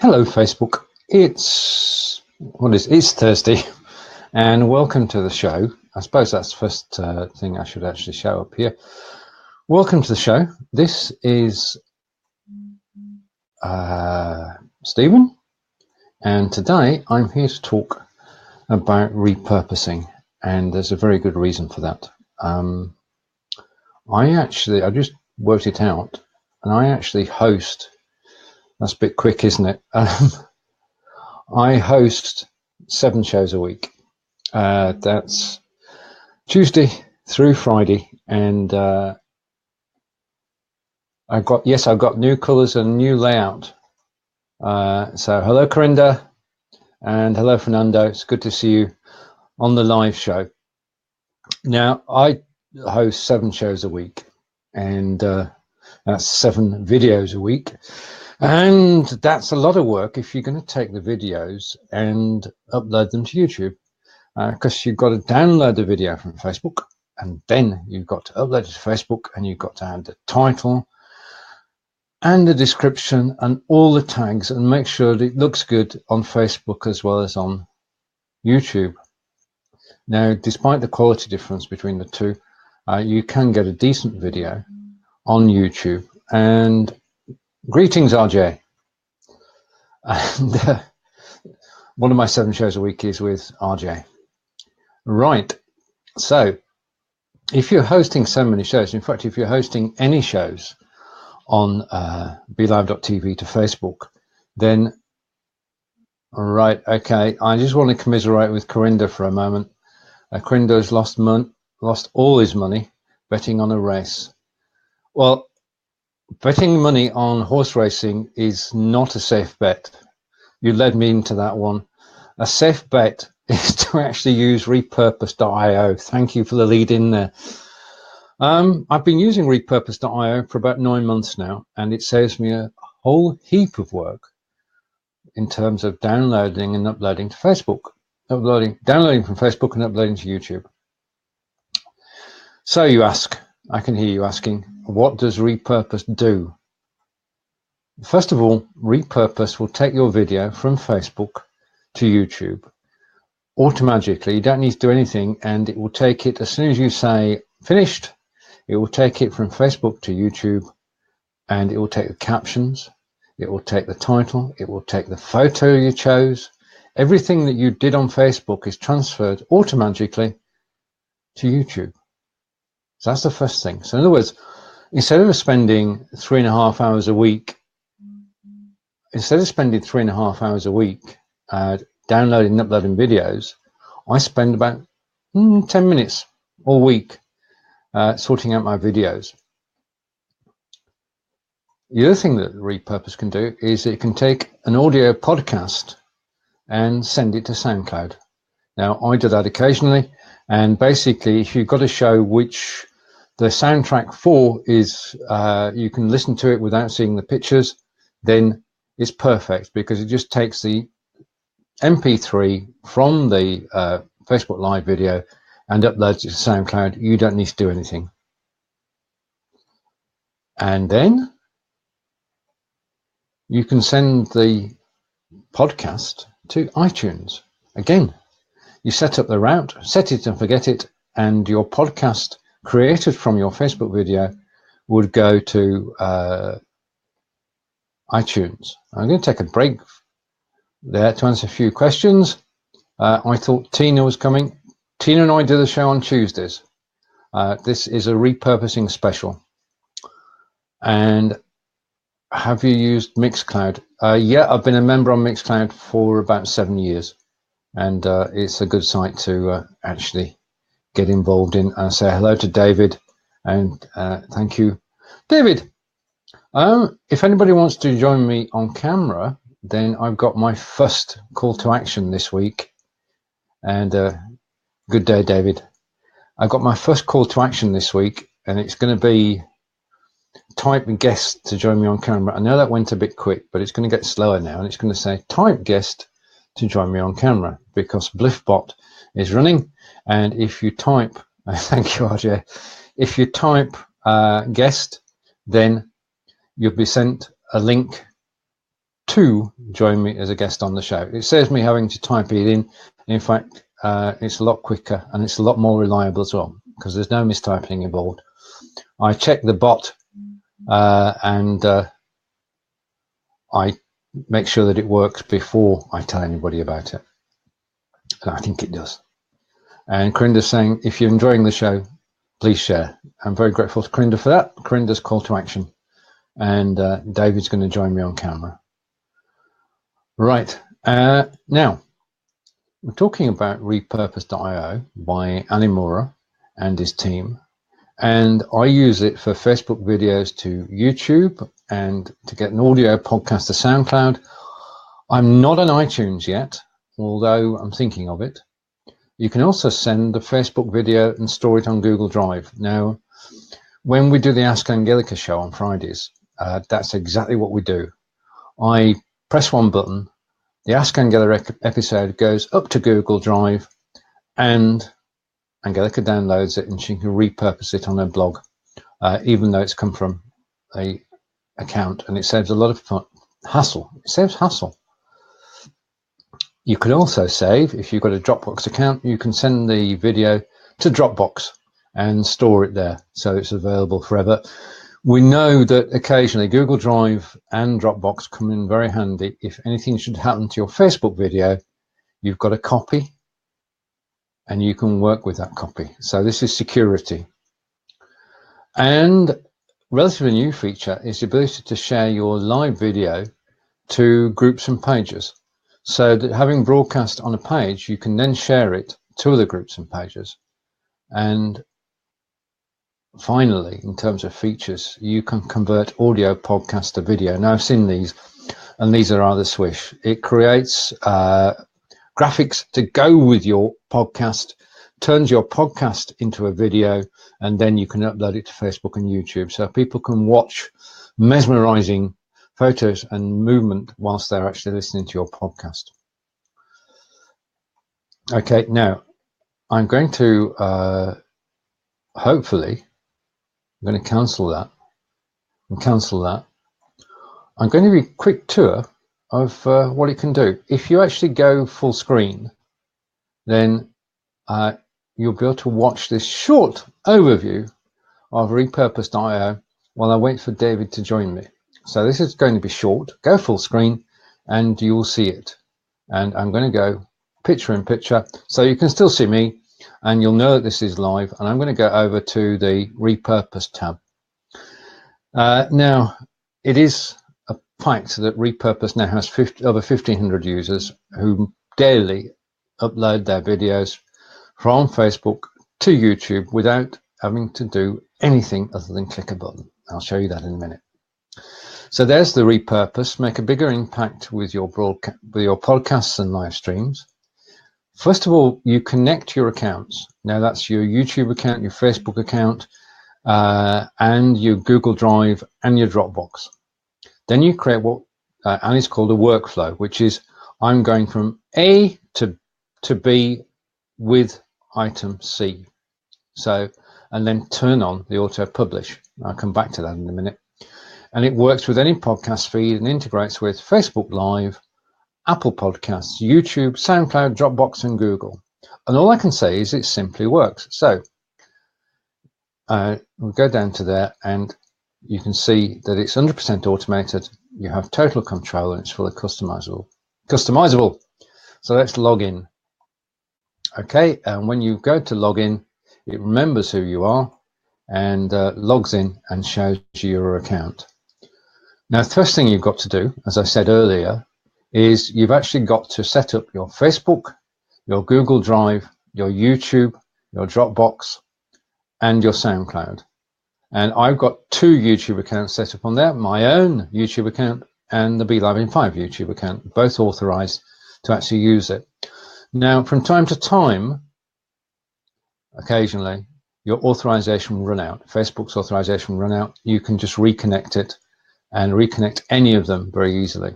Hello, Facebook. It's Thursday, and welcome to the show. I suppose that's the first thing I should actually show up here. Welcome to the show. This is Stephen, and today I'm here to talk about repurposing, and there's a very good reason for that. I just worked it out, and I actually host. That's a bit quick, isn't it? I host 7 shows a week. That's Tuesday through Friday, and I've got new colours and new layout. So hello, Corinda, and hello, Fernando. It's good to see you on the live show. Now, I host 7 shows a week, and that's 7 videos a week. And that's a lot of work if you're going to take the videos and upload them to YouTube, because you've got to download the video from Facebook, and then you've got to upload it to Facebook, and you've got to add the title and the description and all the tags and make sure that it looks good on Facebook as well as on YouTube. Now, despite the quality difference between the two, you can get a decent video on YouTube. And greetings, RJ. And one of my 7 shows a week is with RJ. Right. So if you're hosting so many shows, in fact, if you're hosting any shows on BLIFbot.tv to Facebook, then, right, okay, I just want to commiserate with Corinda for a moment. Corinda has lost all his money betting on a race. Well, betting money on horse racing is not a safe bet. You led me into that one. A safe bet is to actually use Repurpose.io. Thank you for the lead in there. I've been using Repurpose.io for about 9 months now, and it saves me a whole heap of work in terms of downloading and uploading to Facebook. Downloading from Facebook and uploading to YouTube. So you ask, I can hear you asking, what does Repurpose do? First of all, Repurpose will take your video from Facebook to YouTube automatically. You don't need to do anything, and it will take it as soon as you say finished. It will take it from Facebook to YouTube, and it will take the captions, it will take the title, it will take the photo you chose. Everything that you did on Facebook is transferred automatically to YouTube. So that's the first thing. So in other words, instead of spending 3.5 hours a week, downloading and uploading videos, I spend about 10 minutes all week sorting out my videos. The other thing that Repurpose can do is it can take an audio podcast and send it to SoundCloud. Now, I do that occasionally, and basically, if you've got a show which the soundtrack for is, you can listen to it without seeing the pictures, then it's perfect, because it just takes the MP3 from the Facebook Live video and uploads it to SoundCloud. You don't need to do anything. And then you can send the podcast to iTunes. Again, you set up the route, set it and forget it, and your podcast created from your Facebook video would go to iTunes. I'm going to take a break there to answer a few questions. I thought Tina was coming. Tina and I do the show on Tuesdays. This is a repurposing special. And have you used Mixcloud? Yeah, I've been a member on Mixcloud for about 7 years, and it's a good site to actually get involved in. And say hello to David, and thank you, David. If anybody wants to join me on camera, then I've got my first call to action this week. And good day, David. I've got my first call to action this week, and it's going to be type guest to join me on camera. I know that went a bit quick, but it's going to get slower now, and it's going to say type guest to join me on camera, because BLIFbot is running. And if you type, thank you, RJ, if you type guest, then you'll be sent a link to to join me as a guest on the show. It saves me having to type it in. In fact, it's a lot quicker and it's a lot more reliable as well, because there's no mistyping involved. I check the bot and I make sure that it works before I tell anybody about it. And I think it does. And Corinda's saying, if you're enjoying the show, please share. I'm very grateful to Corinda for that. Corinda's call to action. And David's going to join me on camera. Right. Now, we're talking about Repurpose.io by Animura and his team. And I use it for Facebook videos to YouTube and to get an audio podcast to SoundCloud. I'm not on iTunes yet, although I'm thinking of it. You can also send a Facebook video and store it on Google Drive. Now, when we do the Ask Angelica show on Fridays, that's exactly what we do. I press one button, the Ask Angelica episode goes up to Google Drive, and Angelica downloads it and she can repurpose it on her blog, even though it's come from a account, and it saves a lot of hassle. It saves hassle. You can also save, if you've got a Dropbox account, you can send the video to Dropbox and store it there, so it's available forever. We know that occasionally Google Drive and Dropbox come in very handy. If anything should happen to your Facebook video, you've got a copy and you can work with that copy. So this is security. And relatively new feature is the ability to share your live video to groups and pages. So that having broadcast on a page, you can then share it to other groups and pages. And finally, in terms of features, you can convert audio podcast to video. Now, I've seen these, and these are rather swish. It creates graphics to go with your podcast, turns your podcast into a video, and then you can upload it to Facebook and YouTube. So people can watch mesmerizing photos and movement whilst they're actually listening to your podcast. Okay, now I'm going to hopefully I'm going to cancel that and cancel that. I'm going to give you a quick tour of what it can do. If you actually go full screen, then you'll be able to watch this short overview of Repurpose.io while I wait for David to join me. So this is going to be short. Go full screen and you will see it. And I'm going to go picture in picture so you can still see me and you'll know that this is live. And I'm going to go over to the Repurpose tab. Now, it is a fact that Repurpose now has over 1,500 users who daily upload their videos from Facebook to YouTube without having to do anything other than click a button. I'll show you that in a minute. So there's the Repurpose. Make a bigger impact with your podcasts and live streams. First of all, you connect your accounts. Now that's your YouTube account, your Facebook account, and your Google Drive and your Dropbox. Then you create what Annie's called a workflow, which is I'm going from A to B with item C. So, and then turn on the auto publish. I'll come back to that in a minute. And it works with any podcast feed and integrates with Facebook Live, Apple Podcasts, YouTube, SoundCloud, Dropbox, and Google. And all I can say is it simply works. So we'll go down to there and you can see that it's 100% automated. You have total control and it's fully customizable. So let's log in. Okay, and when you go to log in, it remembers who you are and logs in and shows you your account. Now, the first thing you've got to do, as I said earlier, is you've actually got to set up your Facebook, your Google Drive, your YouTube, your Dropbox, and your SoundCloud. And I've got 2 YouTube accounts set up on there, my own YouTube account and the BLIFbot YouTube account, both authorized to actually use it. Now, from time to time, occasionally, your authorization will run out. Facebook's authorization will run out. You can just reconnect it and reconnect any of them very easily.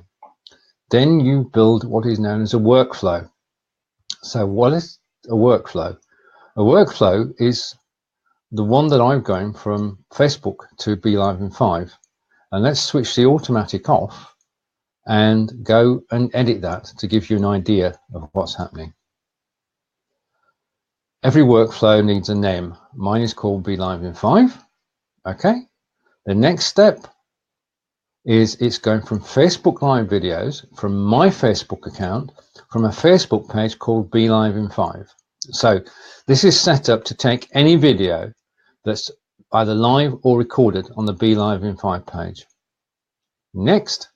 Then you build what is known as a workflow. So what is a workflow? A workflow is the one that I'm going from Facebook to BLIFbot. And let's switch the automatic off and go and edit that to give you an idea of what's happening. Every workflow needs a name. Mine is called BLIFbot. Okay. The next step is it's going from Facebook Live videos, from my Facebook account, from a Facebook page called BLIFbot. So this is set up to take any video that's either live or recorded on the BLIFbot page. Next,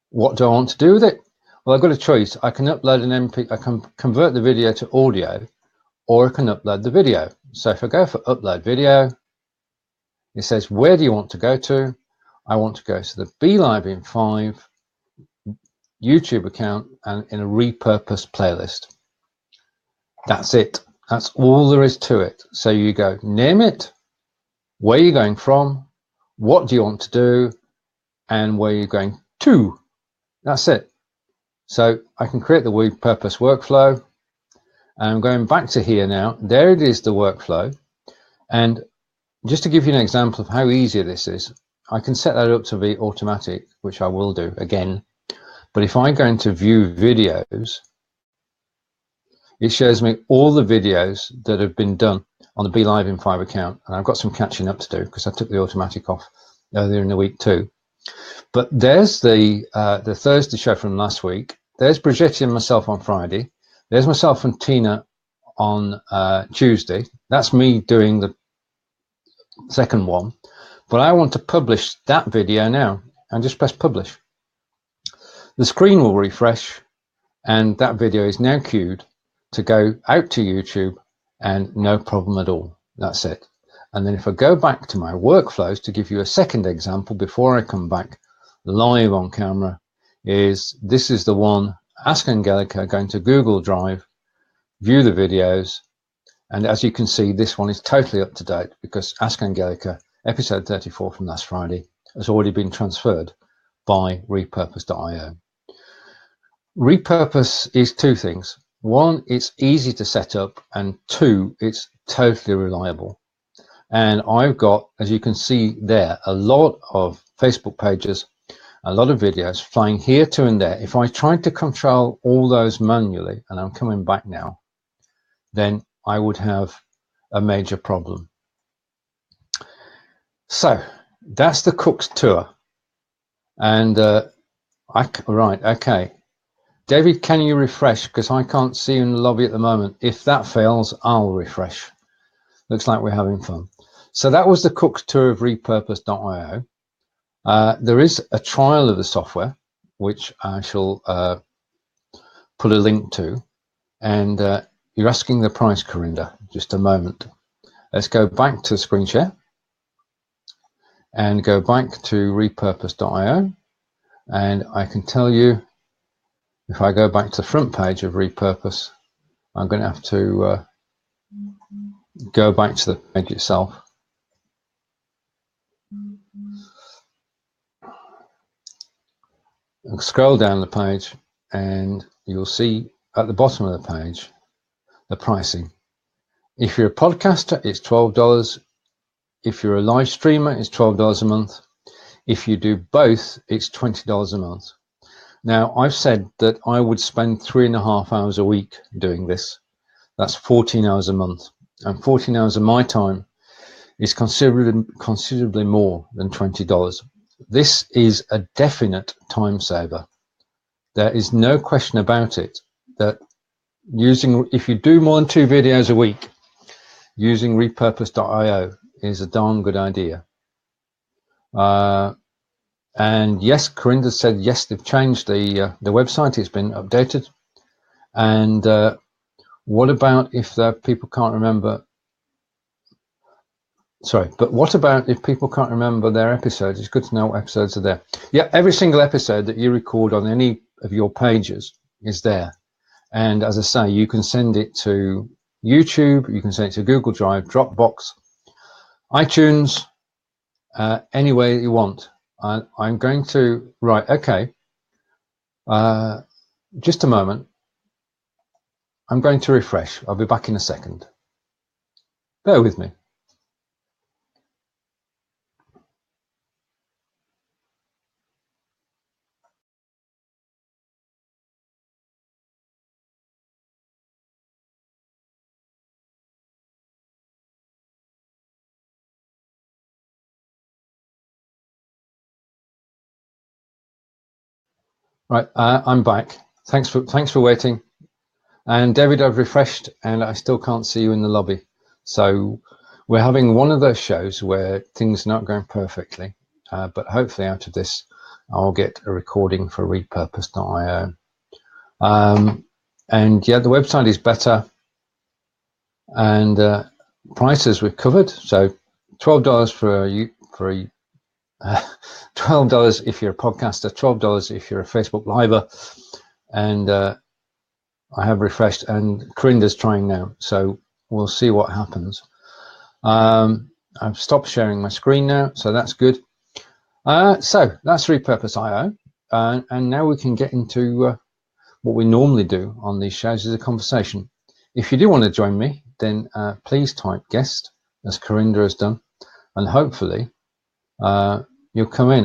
what do I want to do with it? Well, I've got a choice. I can upload an MP, I can convert the video to audio, or I can upload the video. So if I go for upload video, it says, where do you want to go to? I want to go to the BLIFbot YouTube account and in a repurposed playlist. That's it. That's all there is to it. So you go, name it, where you're going from, what do you want to do, and where you're going to. That's it. So I can create the repurpose workflow. And I'm going back to here now. There it is, the workflow. And just to give you an example of how easy this is, I can set that up to be automatic, which I will do again. But if I go into view videos, it shows me all the videos that have been done on the BLIFbot account. And I've got some catching up to do because I took the automatic off earlier in the week too. But there's the Thursday show from last week. There's Brigitte and myself on Friday. There's myself and Tina on Tuesday. That's me doing the second one. But I want to publish that video now, and just press publish. The screen will refresh, and that video is now queued to go out to YouTube, and no problem at all. That's it. And then if I go back to my workflows to give you a second example before I come back live on camera, this is the one, Ask Angelica, going to Google Drive, view the videos, and as you can see, this one is totally up to date because Ask Angelica, episode 34 from last Friday, has already been transferred by Repurpose.io. Repurpose is two things. One, it's easy to set up, and two, it's totally reliable. And I've got, as you can see there, a lot of Facebook pages, a lot of videos flying here to and there. If I tried to control all those manually, and I'm coming back now, then I would have a major problem. So that's the Cook's tour. And right, okay. David, can you refresh? Because I can't see you in the lobby at the moment. If that fails, I'll refresh. Looks like we're having fun. So that was the Cook's tour of Repurpose.io. There is a trial of the software, which I shall put a link to. And you're asking the price, Corinda. Just a moment. Let's go back to screen share and go back to Repurpose.io. And I can tell you, if I go back to the front page of Repurpose, I'm going to have to go back to the page itself. And scroll down the page and you'll see at the bottom of the page the pricing. If you're a podcaster, it's $12. If you're a live streamer, it's $12 a month. If you do both, it's $20 a month. Now, I've said that I would spend 3.5 hours a week doing this. That's 14 hours a month. And 14 hours of my time is considerably more than $20. This is a definite time saver. There is no question about it that if you do more than 2 videos a week, using Repurpose.io is a darn good idea. And yes, Corinda said, yes, they've changed the website. It's been updated. And what about if people can't remember? Sorry, but what about if people can't remember their episodes? It's good to know what episodes are there. Yeah, every single episode that you record on any of your pages is there. And as I say, you can send it to YouTube, you can send it to Google Drive, Dropbox, iTunes, any way you want. I'm going to, right, okay. Just a moment. I'm going to refresh. I'll be back in a second. Bear with me. Right, I'm back. Thanks for waiting. And David, I've refreshed, and I still can't see you in the lobby. So we're having one of those shows where things are not going perfectly, but hopefully out of this, I'll get a recording for Repurposing.io. And yeah, the website is better, and prices we've covered. So $12 for a $12 if you're a podcaster, $12 if you're a Facebook Liver, and I have refreshed, and Corinda's trying now, so we'll see what happens. I've stopped sharing my screen now, so that's good. So that's Repurpose.io, and now we can get into what we normally do on these shows is a conversation. If you do want to join me, then please type guest, as Corinda has done, and hopefully you'll come in.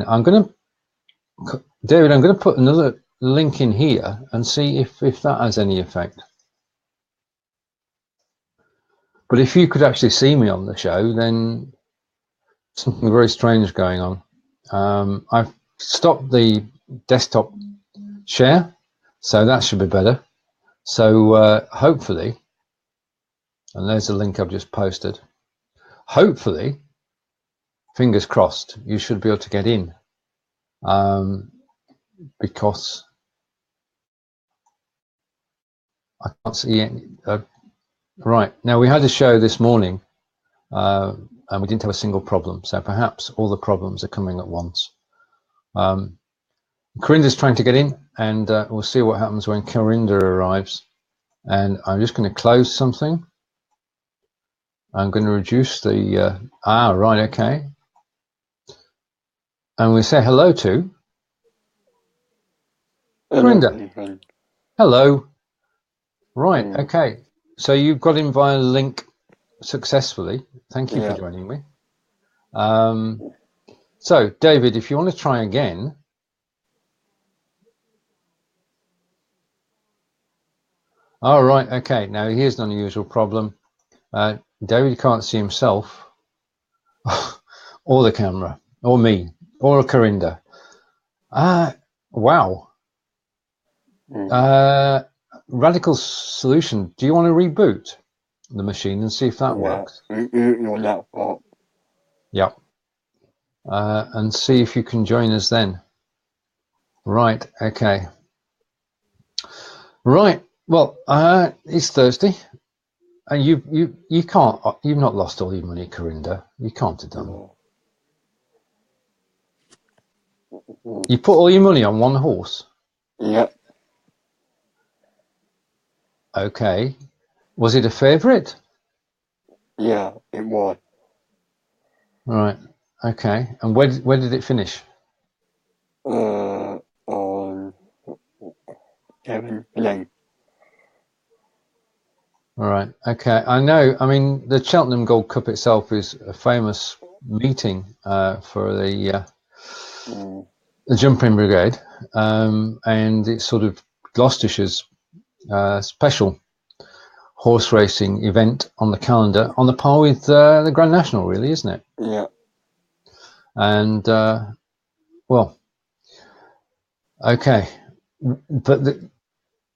David, I'm going to put another link in here and see if that has any effect. But if you could actually see me on the show, then something very strange going on. I've stopped the desktop share, so that should be better. So hopefully, and there's a link I've just posted, hopefully, fingers crossed, you should be able to get in, because I can't see any. Right, now we had a show this morning, and we didn't have a single problem, so perhaps all the problems are coming at once. Corinda's trying to get in, and we'll see what happens when Corinda arrives. And I'm just going to close something. I'm going to reduce the right, okay, and we say hello to Corinda. Hello. Right, okay, so you got in via link successfully. Thank you for joining me. So David, if you want to try again. All right, okay, now here's an unusual problem. David can't see himself or the camera or me or Corinda. Wow. Radical solution. Do you want to reboot the machine and see if that works? Yeah. And see if you can join us then. Right, okay. Right, well, it's Thursday. And you've not lost all your money, Corinda. You can't have done. You put all your money on one horse? Yep. Okay. Was it a favourite? Yeah, it was. Right. Okay. And where did it finish? On 7-9. All right. Okay. I know. I mean, the Cheltenham Gold Cup itself is a famous meeting for the Jumping Brigade, and it's sort of Gloucestershire's special horse racing event on the calendar, on the par with the Grand National, really, isn't it? Yeah. And well, okay, but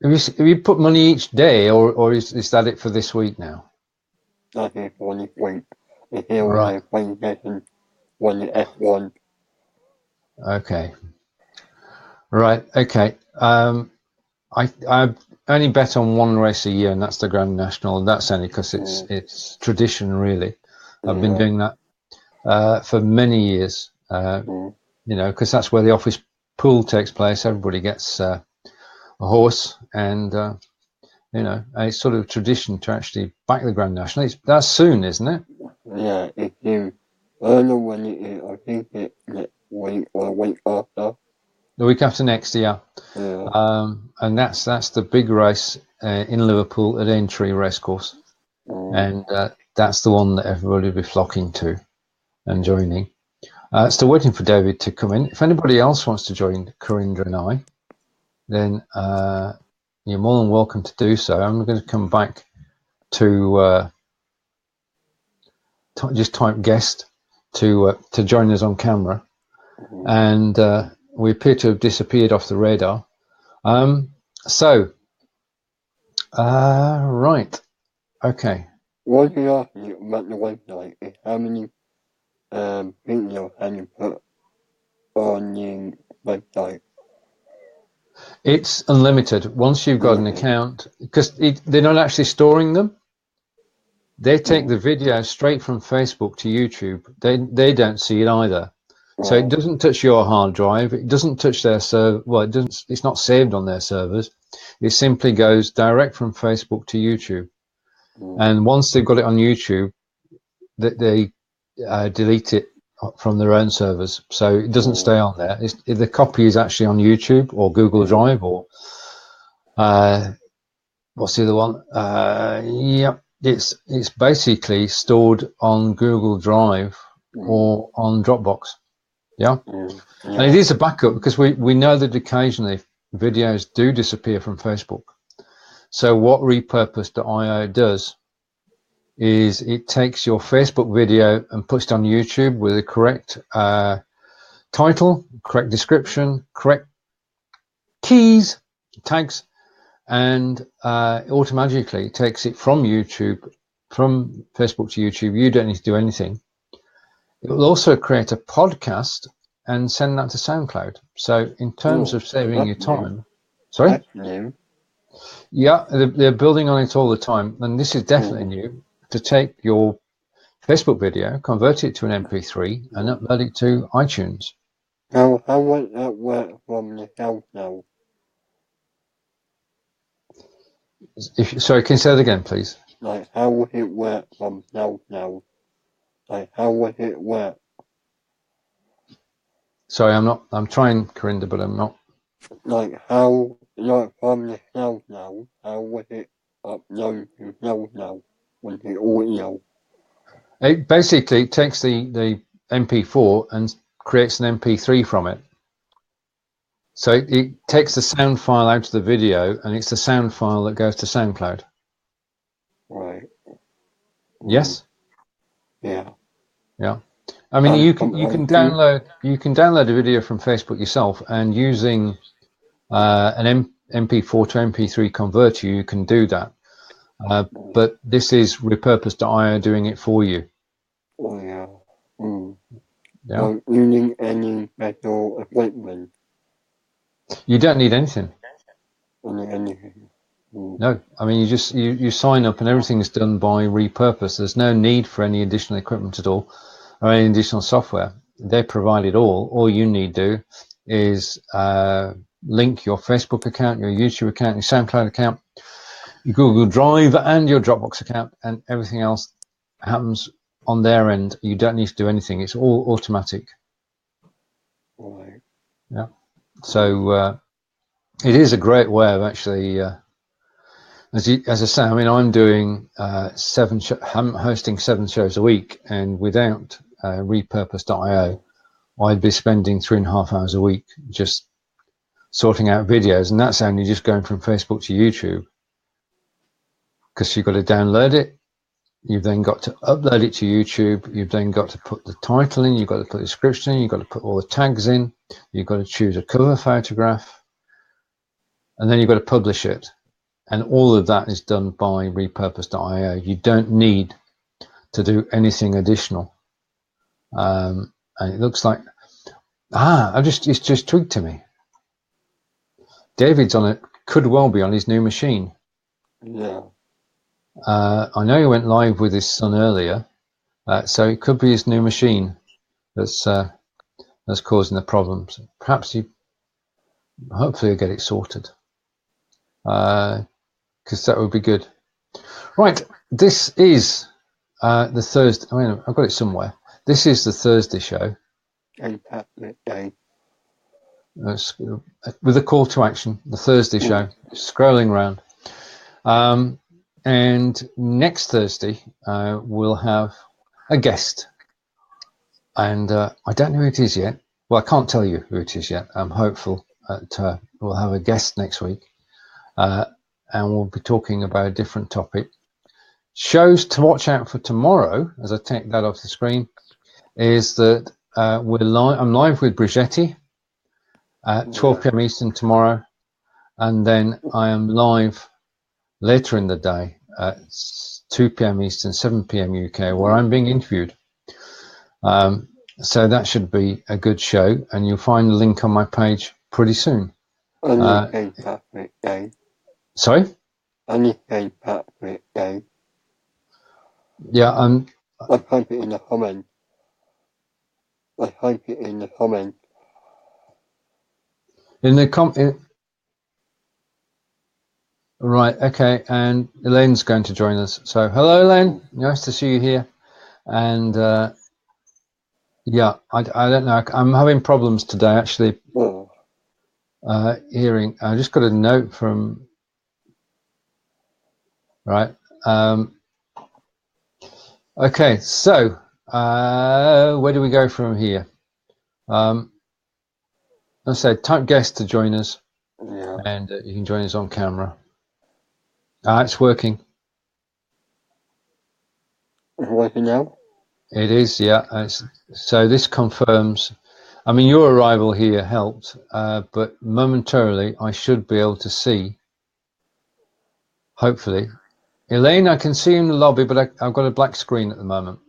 have you put money each day, or is that it for this week now? That is for this week. It's here Right. playing session 1 F1. Okay. Right. Okay. I only bet on one race a year, and that's the Grand National. And that's only because it's tradition, really. I've been doing that for many years. You know, because that's where the office pool takes place. Everybody gets a horse, and you know, it's sort of tradition to actually back the Grand National. That's soon, isn't it? Yeah, it's due. I don't know when it is. I think it's next week or the week after. The week after next, yeah. Yeah. And that's the big race in Liverpool at Aintree Racecourse, and that's the one that everybody will be flocking to and joining. Still waiting for David to come in. If anybody else wants to join Corinda and I, then you're more than welcome to do so. I'm going to come back to just type guest to join us on camera, and we appear to have disappeared off the radar. So, right, okay. What you asked me about the website is how many videos have you put on the website? It's unlimited once you've got an account, because they're not actually storing them. They take the video straight from Facebook to YouTube. They don't see it either. So it doesn't touch your hard drive. It doesn't touch their server. Well, it doesn't. It's not saved on their servers. It simply goes direct from Facebook to YouTube. And once they've got it on YouTube, they delete it from their own servers. So it doesn't stay on there. The copy is actually on YouTube or Google Drive or what's the other one? Yep, it's basically stored on Google Drive or on Dropbox. Yeah. And it is a backup because we know that occasionally videos do disappear from Facebook. So what Repurpose.io does is it takes your Facebook video and puts it on YouTube with the correct title, correct description, correct keys, tags, and automatically takes it from YouTube, from Facebook to YouTube. You don't need to do anything. It will also create a podcast and send that to SoundCloud. So in terms of saving your time, sorry? Yeah, they're building on it all the time. And this is definitely new, to take your Facebook video, convert it to an MP3 and upload it to iTunes. How would that work from the SoundCloud? Sorry, can you say that again, please? Like, how would it work from SoundCloud? Like, how would it work? Sorry, I'm trying, Corinda, but I'm not. Like, how, like, from the SoundCloud, how would it upload to SoundCloud with the audio? It basically takes the MP4 and creates an MP3 from it. So it takes the sound file out of the video, and it's the sound file that goes to SoundCloud. Right. Yes. Yeah. Yeah. I mean, you can download a video from Facebook yourself, and using an MP4 to MP3 converter, you can do that. But this is Repurpose.io doing it for you. Oh yeah. Yeah. So you need any special equipment? You don't need anything. Anything? No, I mean, you sign up and everything's done by Repurpose. There's no need for any additional equipment at all or any additional software. They provide it all. All you need to do is link your Facebook account, your YouTube account, your SoundCloud account, your Google Drive and your Dropbox account, and everything else happens on their end. You don't need to do anything. It's all automatic. Right. Yeah. So it is a great way of actually as I say, I mean, I'm doing I'm hosting 7 shows a week, and without Repurpose.io, I'd be spending 3.5 hours a week just sorting out videos, and that's only just going from Facebook to YouTube, because you've got to download it, you've then got to upload it to YouTube, you've then got to put the title in, you've got to put the description in, you've got to put all the tags in, you've got to choose a cover photograph, and then you've got to publish it. And all of that is done by Repurpose.io. You don't need to do anything additional. And it looks like, it's just twigged to me. David's on it, could well be on his new machine. Yeah. I know he went live with his son earlier, so it could be his new machine that's causing the problems. Perhaps hopefully he'll get it sorted, because that would be good. Right, this is the Thursday. I mean, I've got it somewhere. This is the Thursday show. With a call to action, the Thursday show, scrolling around. And next Thursday, we'll have a guest. And I don't know who it is yet. Well, I can't tell you who it is yet. I'm hopeful that we'll have a guest next week. And we'll be talking about a different topic. Shows to watch out for tomorrow, as I take that off the screen, is that I'm live with Brigetti at 12 p.m. Eastern tomorrow. and then I am live later in the day at 2 p.m. Eastern, 7 p.m. UK, where I'm being interviewed. So that should be a good show, and you'll find the link on my page pretty soon. Only St. Patrick's Day. Sorry? Only St. Patrick's Day. Yeah, I type it in the comment. I type it in the comment. Right, okay, and Elaine's going to join us. So, hello, Elaine. Nice to see you here. And yeah, I don't know. I'm having problems today, actually, hearing. I just got a note from. Right. Okay, so where do we go from here? Let's say type guest to join us, and you can join us on camera. It's working. It's working now? It is, yeah. So this confirms. I mean, your arrival here helped, but momentarily I should be able to see. Hopefully, Elaine, I can see you in the lobby, but I've got a black screen at the moment.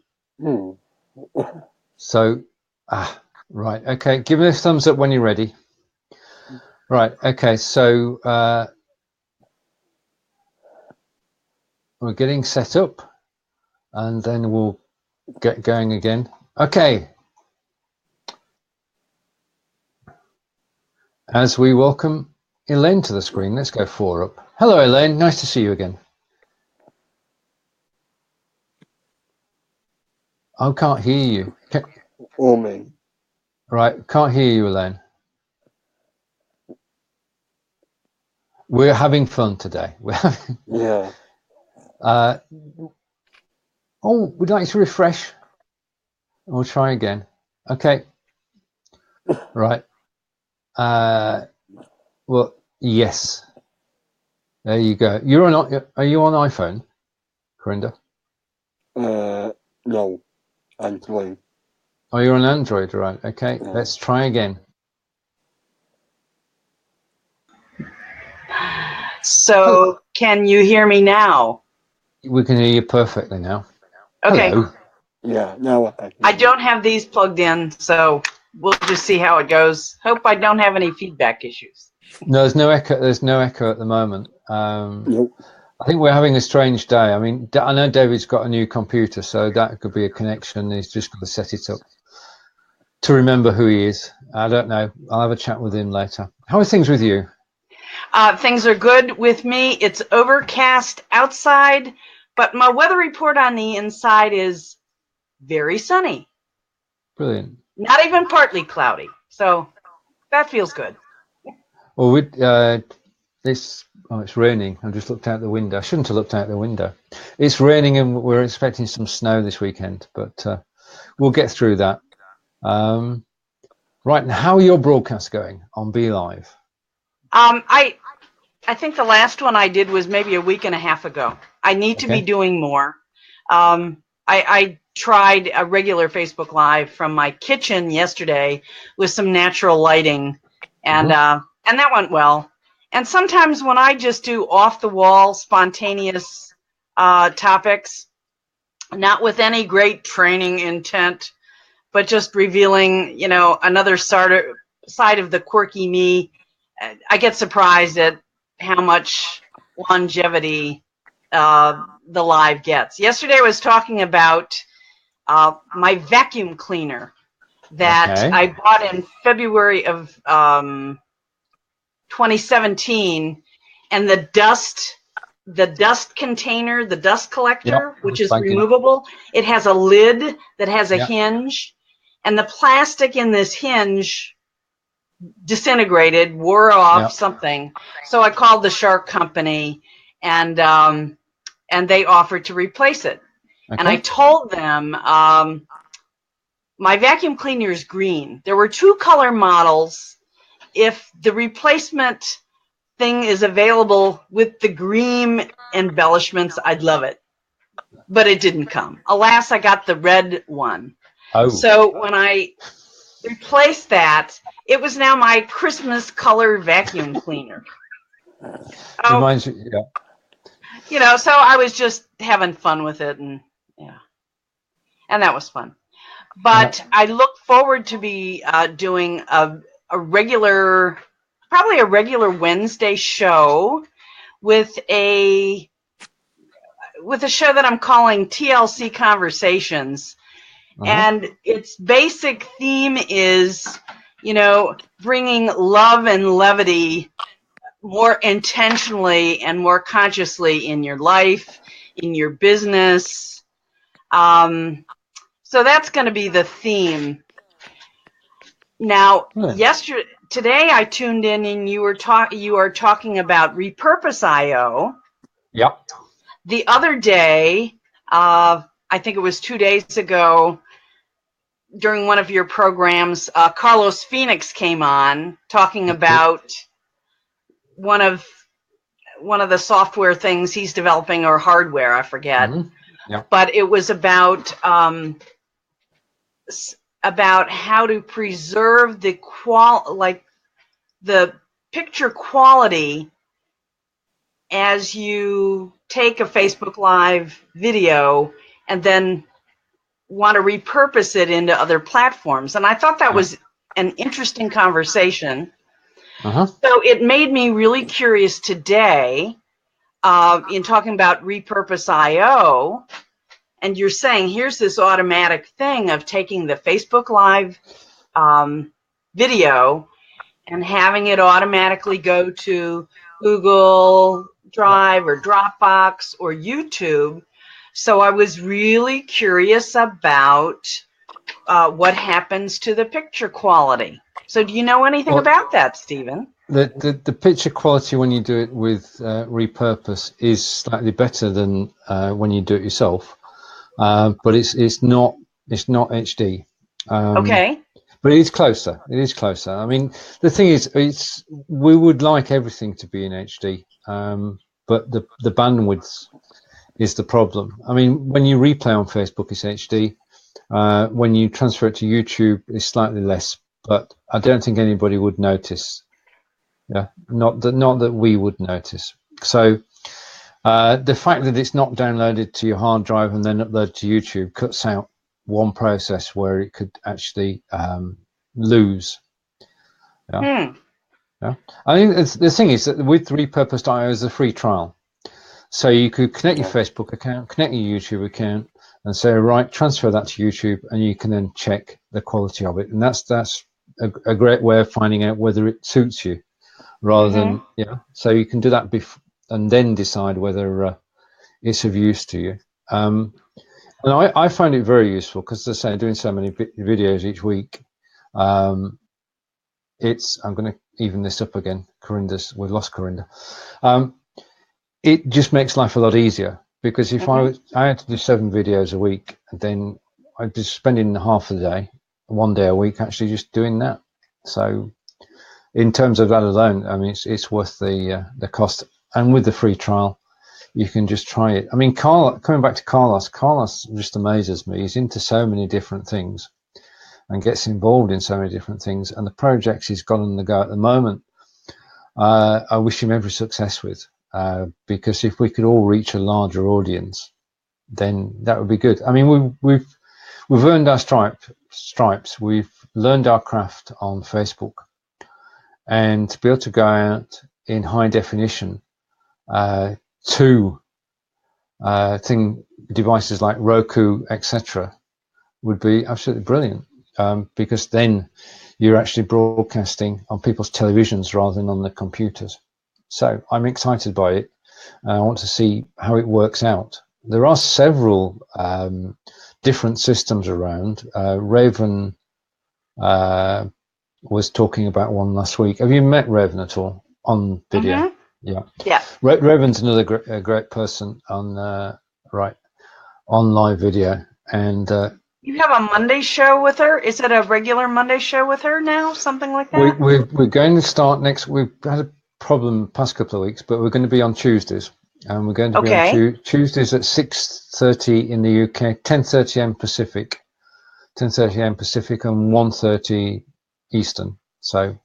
So, right, okay. Give me a thumbs up when you're ready. Right, okay. So we're getting set up, and then we'll get going again. Okay. As we welcome Elaine to the screen, let's go 4 up. Hello, Elaine. Nice to see you again. I can't hear you. Or me. Right, can't hear you, Elaine. We're having fun today. We're having. Yeah. Oh, would you like to refresh? We'll try again. Okay. Right. Well, yes. There you go. You're on. Are you on iPhone, Corinda? No. Android. Oh, you're on Android, right? Okay. Let's try again. So, can you hear me now? We can hear you perfectly now. Okay. Hello. Yeah, now I don't have these plugged in, so we'll just see how it goes. Hope I don't have any feedback issues. No, there's no echo. There's no echo at the moment. Nope. I think we're having a strange day. I mean, I know David's got a new computer, so that could be a connection. He's just got to set it up to remember who he is. I don't know. I'll have a chat with him later. How are things with you? Things are good with me. It's overcast outside, but my weather report on the inside is very sunny. Brilliant. Not even partly cloudy. So that feels good. Well, it's raining. I just looked out the window. I shouldn't have looked out the window. It's raining, and we're expecting some snow this weekend, but we'll get through that. Right, and how are your broadcasts going on BLive? I think the last one I did was maybe a week and a half ago. I need to be doing more. I tried a regular Facebook Live from my kitchen yesterday with some natural lighting, and that went well. And sometimes when I just do off-the-wall, spontaneous topics, not with any great training intent, but just revealing, you know, another side of the quirky me, I get surprised at how much longevity the live gets. Yesterday I was talking about my vacuum cleaner that I bought in February of 2017, and the dust container, the dust collector, which is removable, it has a lid that has a hinge, and the plastic in this hinge disintegrated, wore off something. So I called the Shark Company, and they offered to replace it. And I told them my vacuum cleaner is green. There were 2 color models. If the replacement thing is available with the green embellishments, I'd love it. But it didn't come. Alas, I got the red one. So when I replaced that, it was now my Christmas color vacuum cleaner. Oh, Reminds you, yeah. you know, so I was just having fun with it, and yeah, and that was fun. But I look forward to be doing a regular, probably a regular Wednesday show with a show that I'm calling TLC Conversations. And its basic theme is, you know, bringing love and levity more intentionally and more consciously in your life, in your business. So that's going to be the theme. Now, today I tuned in and you are talking about Repurpose.io. Yep. The other day, I think it was 2 days ago, during one of your programs, Carlos Phoenix came on talking about one of the software things he's developing, or hardware, I forget. Yep. But it was about how to preserve the the picture quality as you take a Facebook Live video and then want to repurpose it into other platforms. And I thought that was an interesting conversation. So it made me really curious today in talking about Repurpose.io. And you're saying here's this automatic thing of taking the Facebook Live video and having it automatically go to Google Drive or Dropbox or YouTube. So I was really curious about what happens to the picture quality. So do you know anything about that, Stephen? The picture quality when you do it with Repurpose is slightly better than when you do it yourself, but it's not HD. Okay. But it is closer. It is closer. I mean, the thing is, we would like everything to be in HD, but the bandwidth is the problem. I mean, when you replay on Facebook, it's HD. When you transfer it to YouTube, it's slightly less, but I don't think anybody would notice. Yeah, not that we would notice. So the fact that it's not downloaded to your hard drive and then uploaded to YouTube cuts out one process where it could actually lose. Yeah. Yeah. I think the thing is that with Repurposed.io is a free trial. So you could connect your Facebook account, connect your YouTube account, and say, right, transfer that to YouTube, and you can then check the quality of it. And that's a great way of finding out whether it suits you, rather than So you can do that and then decide whether it's of use to you. And I find it very useful because, as I say, doing so many videos each week, I'm going to even this up again. We've lost Corinda. It just makes life a lot easier, because if I had to do 7 videos a week, then I'd be spending half a day, 1 day a week, actually just doing that. So in terms of that alone, I mean, it's worth the cost. And with the free trial, you can just try it. I mean, coming back to Carlos just amazes me. He's into so many different things and gets involved in so many different things. And the projects he's got on the go at the moment, I wish him every success with, because if we could all reach a larger audience, then that would be good. I mean, we've earned our stripes. We've learned our craft on Facebook, and to be able to go out in high definition to devices like Roku, etc., would be absolutely brilliant, because then you're actually broadcasting on people's televisions rather than on the computers. So I'm excited by it, and I want to see how it works out. There are several different systems around. Raven was talking about one last week. Have you met Raven at all on video? Yeah. Raven's another great person on live video, and you have a Monday show with her. Is it a regular Monday show with her now? Something like that? We're going to start next. We've had a problem the past couple of weeks, but we're going to be on Tuesdays, and we're going to be on Tuesdays at 6:30 in the UK, 10:30 a.m. Pacific, 10:30 a.m. Pacific, and 1:30 Eastern. So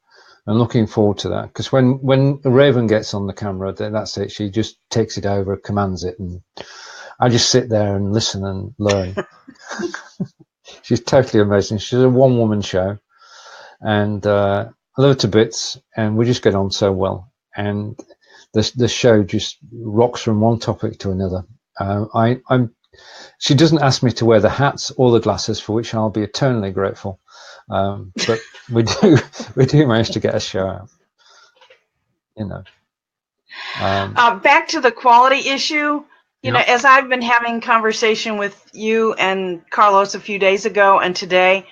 and looking forward to that, because when Raven gets on the camera, then that's it. She just takes it over, commands it, and I just sit there and listen and learn. She's totally amazing. She's a one-woman show, and I love her to bits, and we just get on so well. And the show just rocks from one topic to another. She doesn't ask me to wear the hats or the glasses, for which I'll be eternally grateful. But we do manage to get a show out. You know. Back to the quality issue. You know, as I've been having conversation with you and Carlos a few days ago and today,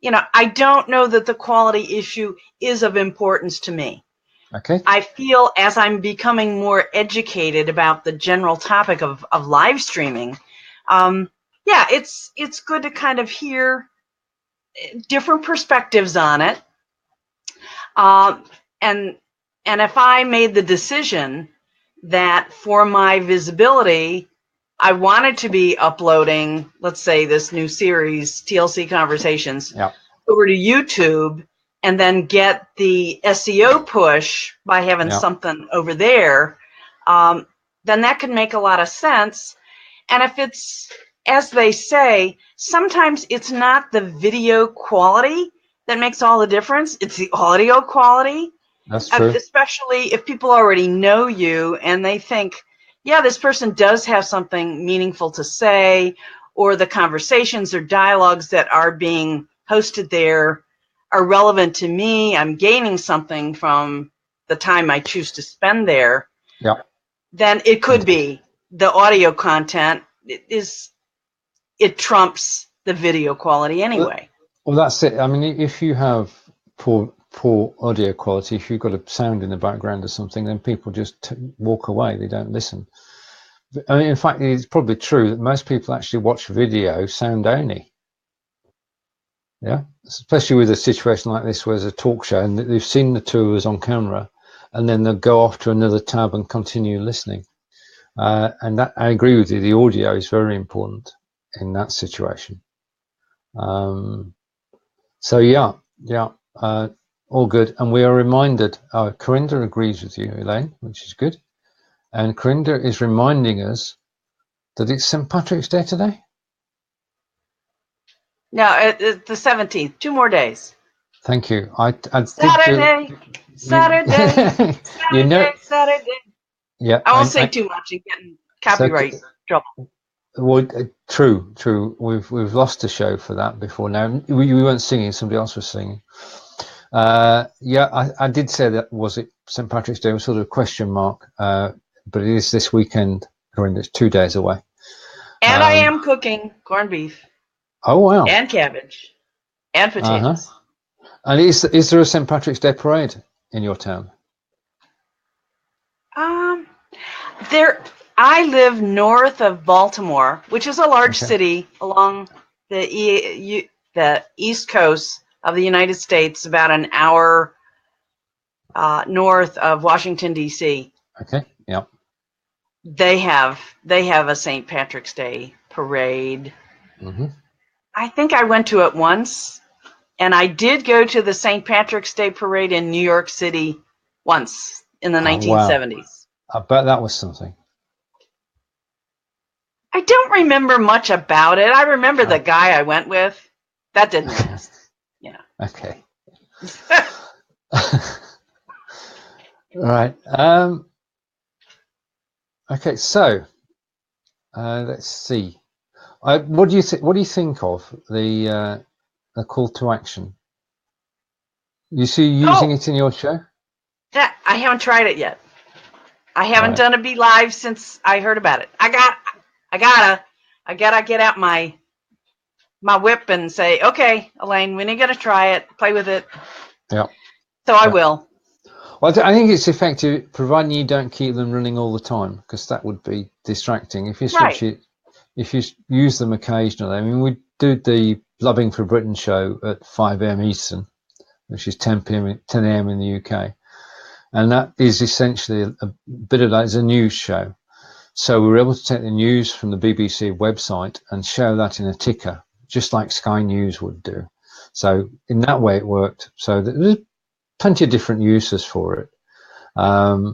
you know, I don't know that the quality issue is of importance to me. Okay. I feel as I'm becoming more educated about the general topic of live streaming, yeah, it's good to kind of hear different perspectives on it. And if I made the decision that for my visibility, I wanted to be uploading, let's say, this new series, TLC Conversations, over to YouTube, and then get the SEO push by having something over there, then that could make a lot of sense. And if it's, as they say, sometimes it's not the video quality that makes all the difference, it's the audio quality. That's true. Especially if people already know you and they think, yeah, this person does have something meaningful to say, or the conversations or dialogues that are being hosted there are relevant to me. I'm gaining something from the time I choose to spend there. Yeah. Then it could be the audio content it trumps the video quality anyway. Well, that's it. I mean, if you have poor audio quality, if you've got a sound in the background or something, then people just walk away. They don't listen. I mean, in fact, it's probably true that most people actually watch video sound only. Yeah, especially with a situation like this where there's a talk show and they've seen the two of us on camera, and then they'll go off to another tab and continue listening. And that, I agree with you, the audio is very important in that situation. So yeah, all good. And we are reminded, Corinda agrees with you, Elaine, which is good. And Corinda is reminding us that it's St. Patrick's Day today. No, it's the 17th. 2 more days. Thank you. Saturday. You know, Saturday. Yeah. I won't say too much and get in copyright trouble. Well, true. We've lost a show for that before. Now we weren't singing; somebody else was singing. Yeah, I did say that. Was it St. Patrick's Day? Was sort of a question mark, but it is this weekend. Corinda, it's 2 days away. And I am cooking corned beef. Oh wow! And cabbage, and potatoes. And is there a St. Patrick's Day parade in your town? I live north of Baltimore, which is a large city along the east coast of the United States, about an hour north of Washington, D.C. Okay. Yeah. They have a St. Patrick's Day parade. Mm-hmm. I think I went to it once, and I did go to the St. Patrick's Day parade in New York City once in the 1970s. Wow. I bet that was something. I don't remember much about it. I remember the guy I went with. That didn't last. Yeah. Okay. Right. Okay. So let's see. What do you think of the call to action? You see using it in your show? Yeah, I haven't tried it yet. I haven't done a Be Live since I heard about it. I gotta get out my whip and say, okay, Elaine, when are you gonna try it? Play with it. Yeah. So I will. Well, I think it's effective, providing you don't keep them running all the time, because that would be distracting. If you switch it, if you use them occasionally. I mean, we do the Blubbing for Britain show at 5 a.m. Eastern, which is 10 a.m. in the UK. And that is essentially a bit of that is a news show. So we were able to take the news from the BBC website and show that in a ticker, just like Sky News would do. So in that way it worked. So there's plenty of different uses for it.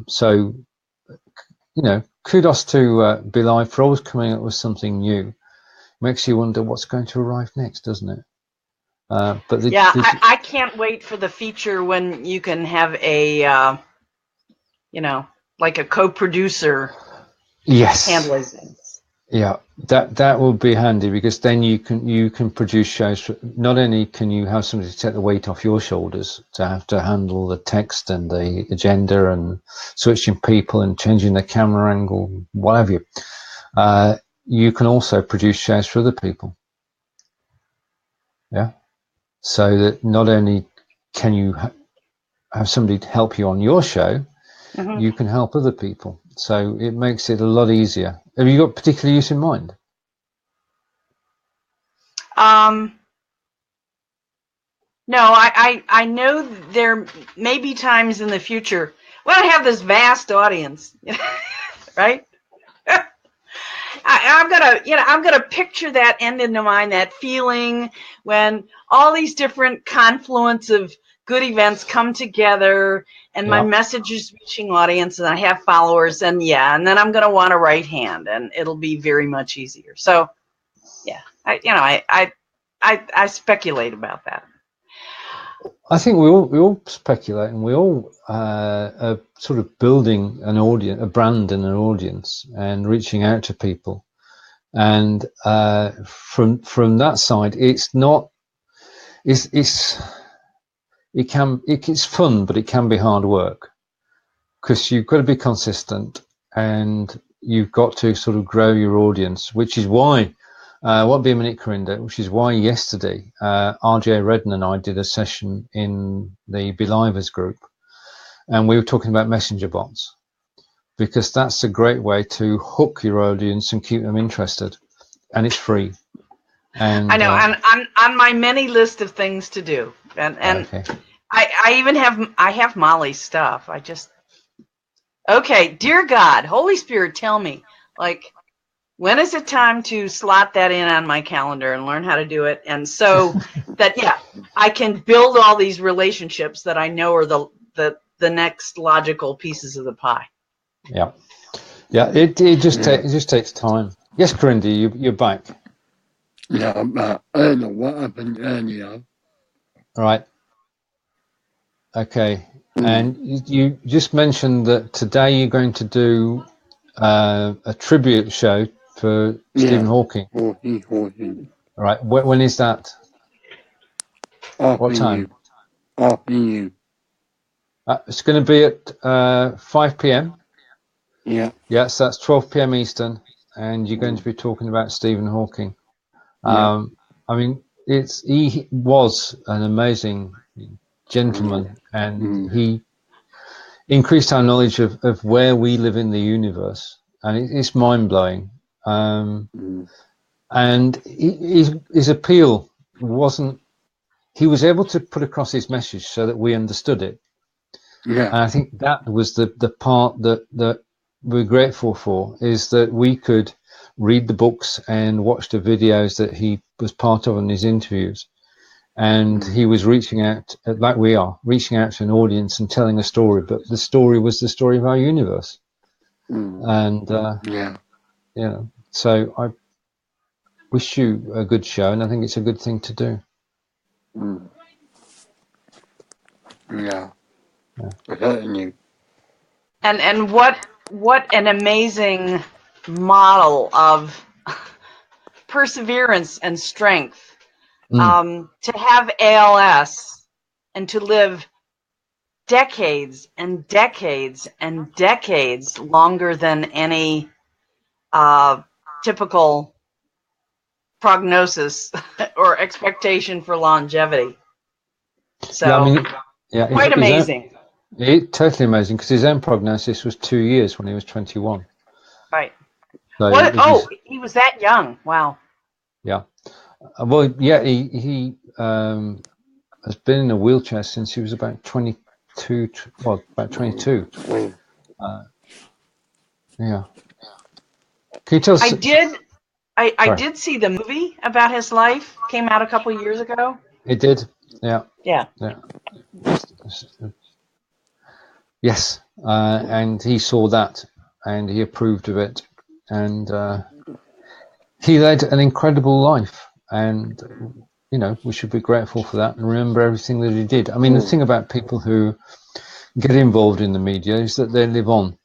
So, you know, kudos to BLIFbot for always coming up with something new. Makes you wonder what's going to arrive next, doesn't it? But I can't wait for the feature when you can have a, you know, like a co-producer. Yes. Handling things. Yeah, that will be handy, because then you can produce shows. Not only can you have somebody to take the weight off your shoulders to have to handle the text and the agenda and switching people and changing the camera angle, whatever you can also produce shows for other people. Yeah, so that not only can you have somebody to help you on your show, you can help other people. So it makes it a lot easier. Have you got particular use in mind? No, I know there may be times in the future when I have this vast audience, right? I'm gonna picture that end into mind, that feeling when all these different confluence of good events come together, and my message is reaching audience, and I have followers, and then I'm gonna want a right hand, and it'll be very much easier. So, yeah, I speculate about that. I think we all speculate, and we all are sort of building an audience, a brand and an audience, and reaching out to people. And from that side, it's fun, but it can be hard work, because you've got to be consistent, and you've got to sort of grow your audience, which is why. Won't be a minute, Corinda, which is why yesterday RJ Redden and I did a session in the BLIFbot group, and we were talking about messenger bots, because that's a great way to hook your audience and keep them interested, and it's free. And I know, and on my many list of things to do, and okay. I even have Molly's stuff. Okay, dear God, Holy Spirit, tell me, like, when is it time to slot that in on my calendar and learn how to do it? And so that, I can build all these relationships that I know are the next logical pieces of the pie. Yeah. It just takes time. Yes, Corinda, you're back. Yeah, but I don't know what happened earlier. All right. Okay. And you just mentioned that today you're going to do a tribute show for Stephen Hawking. Hawking. All right. When is that? What time? After you. It's going to be at 5 p.m. Yeah. Yes, that's 12 p.m. Eastern, and you're going to be talking about Stephen Hawking. I mean, he was an amazing gentleman, and he increased our knowledge of where we live in the universe, and it's mind-blowing. And his appeal wasn't, he was able to put across his message so that we understood it. Yeah. And I think that was the part that we're grateful for, is that we could read the books and watch the videos that he was part of in his interviews. And he was reaching out, like we are, reaching out to an audience and telling a story, but the story was the story of our universe. And, you know, so I wish you a good show, and I think it's a good thing to do. Yeah. Certainly. And what an amazing model of perseverance and strength. To have ALS and to live decades and decades and decades longer than any typical prognosis or expectation for longevity. So, quite amazing. Totally amazing, because his own prognosis was 2 years when he was 21. Right. So he was that young. Wow. Yeah. Well, yeah, he has been in a wheelchair since he was about 22. Well, about 22. Yeah. Can you tell us? I did see the movie about his life. Came out a couple of years ago. It did. Yeah. Yeah. Yes, and he saw that and he approved of it, and he led an incredible life, and you know, we should be grateful for that and remember everything that he did. I mean, the thing about people who get involved in the media is that they live on,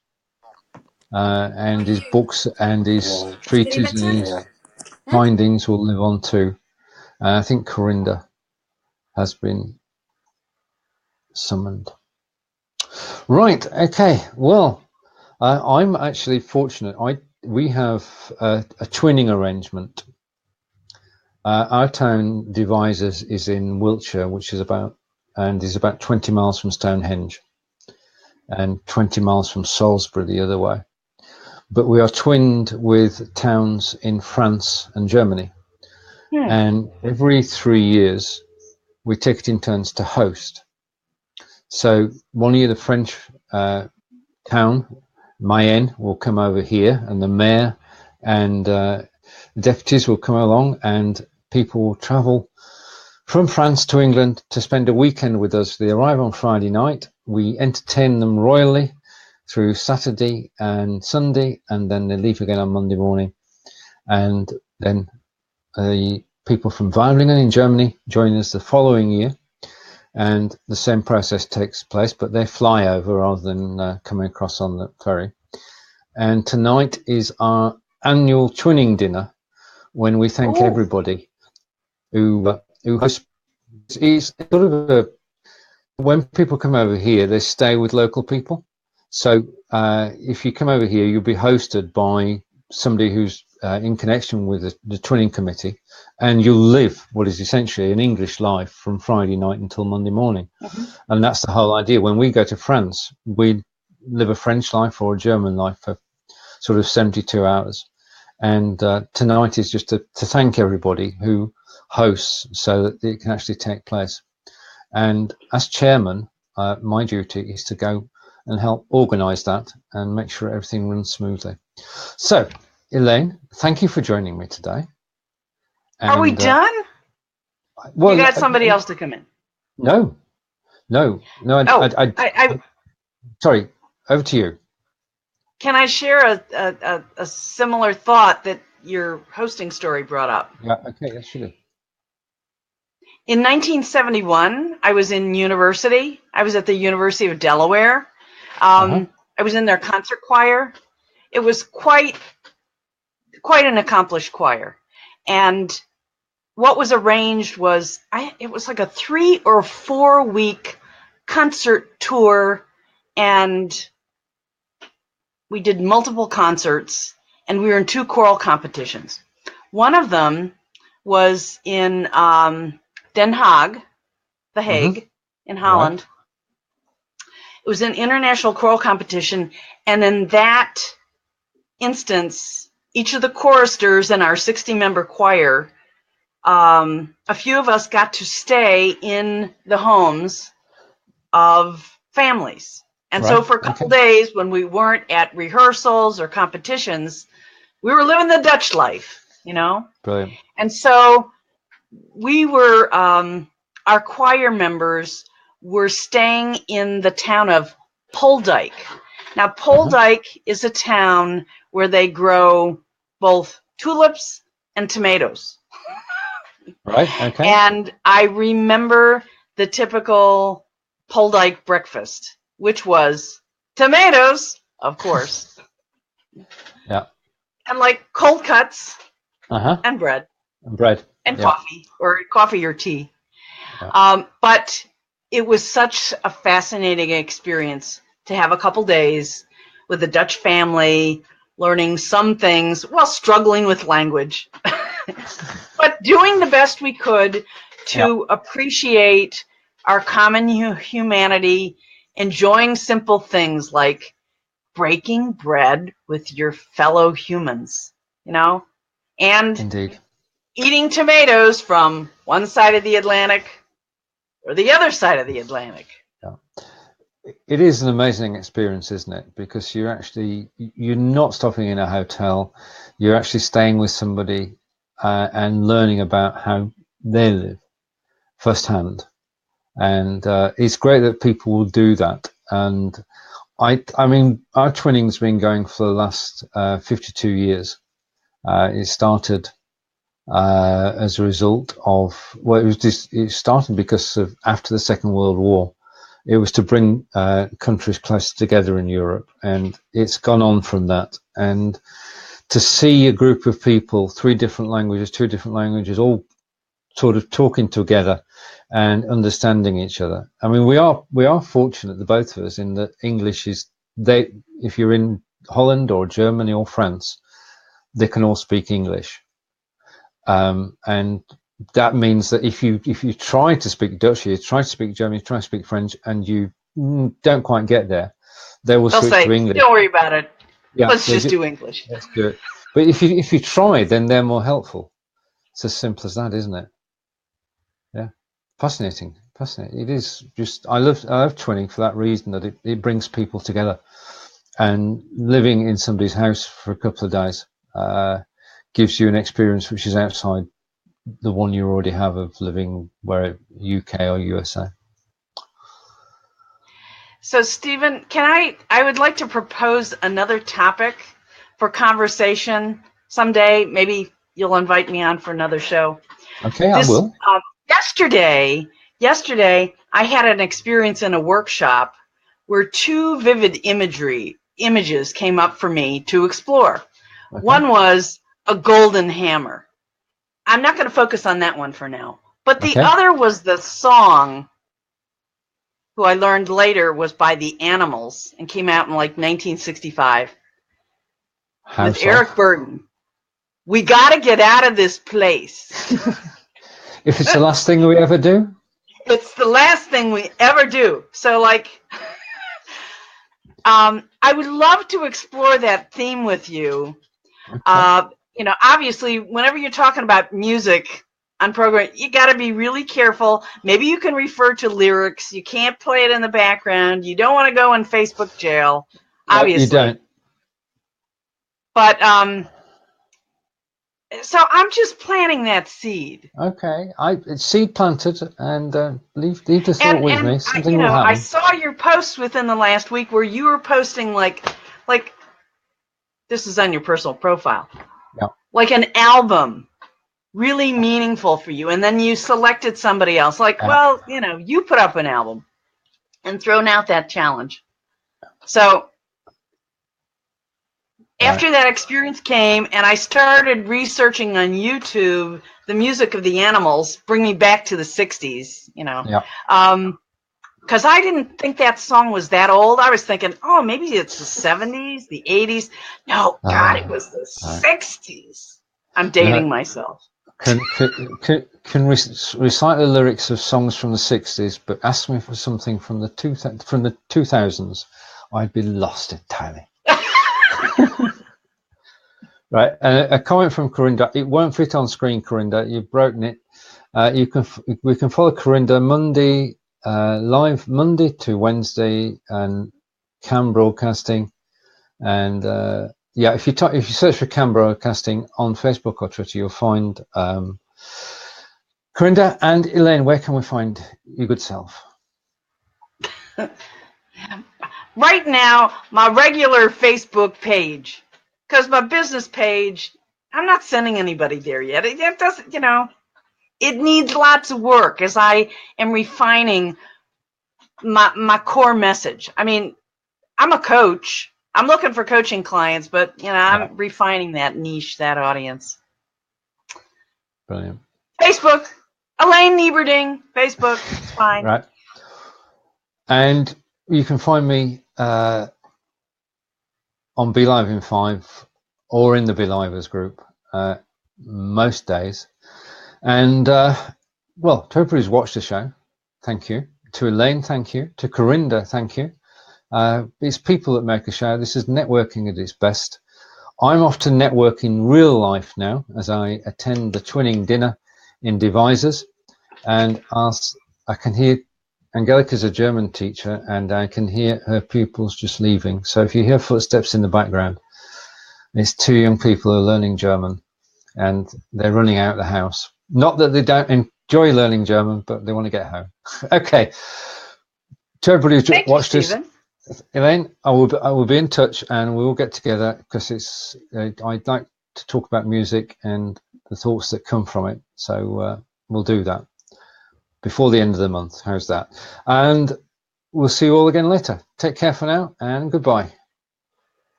and his books and his treatises and his findings will live on too. I think Corinda has been summoned. Right, okay, well, I'm actually fortunate. We have a twinning arrangement. Our town, Devizes, is in Wiltshire, which is about 20 miles from Stonehenge and 20 miles from Salisbury the other way. But we are twinned with towns in France and Germany. And every 3 years, we take it in turns to host. So one year, the French town, Mayenne, will come over here, and the mayor and deputies will come along, and people will travel from France to England to spend a weekend with us. They arrive on Friday night. We entertain them royally through Saturday and Sunday, and then they leave again on Monday morning. And then the people from Weimlingen in Germany join us the following year, and the same process takes place, but they fly over rather than coming across on the ferry. And tonight is our annual twinning dinner, when we thank everybody who hosts. It's sort of when people come over here, they stay with local people. So if you come over here, you'll be hosted by somebody who's in connection with the twinning committee, and you'll live what is essentially an English life from Friday night until Monday morning. And that's the whole idea. When we go to France, we live a French life or a German life for sort of 72 hours. And tonight is just to thank everybody who hosts so that it can actually take place. And as chairman, my duty is to go and help organise that and make sure everything runs smoothly. So, Elaine, thank you for joining me today. And, are we done? Well, you got somebody else to come in. No. Sorry, over to you. Can I share a similar thought that your hosting story brought up? Yeah, okay, that's true. In 1971, I was in university. I was at the University of Delaware. I was in their concert choir. It was quite an accomplished choir. And what was arranged was, it was like a 3 or 4 week concert tour, and we did multiple concerts, and we were in 2 choral competitions. One of them was in Den Haag, The Hague, in Holland. Right. It was an international choral competition, and in that instance, each of the choristers in our 60-member choir, a few of us got to stay in the homes of families. And so for a couple days, when we weren't at rehearsals or competitions, we were living the Dutch life, you know? Brilliant. And so we were, our choir members were staying in the town of Poldijk. Now, Poldijk is a town where they grow both tulips and tomatoes. Right, okay. And I remember the typical Poldijk breakfast, which was tomatoes, of course. Yeah. And like cold cuts and bread. And bread. And coffee or tea. Yeah. But it was such a fascinating experience to have a couple days with a Dutch family, learning some things while struggling with language. But doing the best we could to appreciate our common humanity, enjoying simple things like breaking bread with your fellow humans, you know, and indeed eating tomatoes from one side of the Atlantic or the other side of the Atlantic. Yeah. It is an amazing experience, isn't it? Because you're not stopping in a hotel, you're actually staying with somebody and learning about how they live firsthand. And it's great that people will do that. And I mean, our twinning's been going for the last 52 years. It started as a result of, well, it started because of after the Second World War. It was to bring countries closer together in Europe, and it's gone on from that. And to see a group of people, 3 different languages, 2 different languages, all sort of talking together and understanding each other. I mean, we are fortunate, the both of us, in that English is, if you're in Holland or Germany or France, they can all speak English. And that means that if you try to speak Dutch, you try to speak German, you try to speak French, and you don't quite get there, they'll switch say, to English. Don't worry about it. Yeah, let's just do English. Let's do it. But if you try, then they're more helpful. It's as simple as that, isn't it? Yeah, fascinating. It is just, I love twinning for that reason, that it brings people together. And living in somebody's house for a couple of days gives you an experience which is outside the one you already have of living where UK or USA. So, Stephen, I would like to propose another topic for conversation someday. Maybe you'll invite me on for another show. Okay, I will. Yesterday, I had an experience in a workshop where 2 vivid images came up for me to explore. Okay. One was a golden hammer. I'm not going to focus on that one for now. But the other was the song, who I learned later was by the Animals and came out in like 1965 with Eric Burden. We got to get out of this place. If it's the last thing we ever do? It's the last thing we ever do. So, like, I would love to explore that theme with you. Okay. You know, obviously, whenever you're talking about music on program, you got to be really careful. Maybe you can refer to lyrics. You can't play it in the background. You don't want to go in Facebook jail, obviously. No, you don't. But so I'm just planting that seed. Okay, it's seed planted, and leave the thought with me. Something will happen. I saw your posts within the last week where you were posting like this is on your personal profile. Yeah. Like an album, really meaningful for you, and then you selected somebody else. Like, well, you know, you put up an album and thrown out that challenge. So. After that experience came, and I started researching on YouTube the music of the Animals, bring me back to the 60s, you know. Yeah. Because I didn't think that song was that old. I was thinking, oh, maybe it's the 70s, the 80s. No, God, it was the 60s. I'm dating myself. Can recite the lyrics of songs from the 60s, but ask me for something from the 2000s, I'd be lost entirely. Right, a comment from Corinda. It won't fit on screen, Corinda. You've broken it. We can follow Corinda Monday live Monday to Wednesday and Cam Broadcasting, and yeah, if you search for Cam Broadcasting on Facebook or Twitter, you'll find Corinda. And Elaine, where can we find your good self? Right now, my regular Facebook page. Because my business page, I'm not sending anybody there yet. It doesn't, you know, it needs lots of work as I am refining my core message. I mean, I'm a coach. I'm looking for coaching clients, but, you know, I'm refining that niche, that audience. Brilliant. Facebook, Elaine Nieberding, Facebook, it's fine. Right. And you can find me on BLive in 5 or in the BLivers group most days. And well, to everybody who's watched the show, thank you. To Elaine, thank you. To Corinda, thank you. It's people that make a show. This is networking at its best. I'm off to network in real life now as I attend the twinning dinner in Devisers, and I can hear Angelica's a German teacher, and I can hear her pupils just leaving. So if you hear footsteps in the background, it's 2 young people who are learning German, and they're running out of the house. Not that they don't enjoy learning German, but they want to get home. Okay. To everybody who's watched this, Elaine, I will be in touch, and we will get together, because it's I'd like to talk about music and the thoughts that come from it. So we'll do that before the end of the month. How's that? And we'll see you all again later. Take care for now, and goodbye.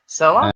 So long.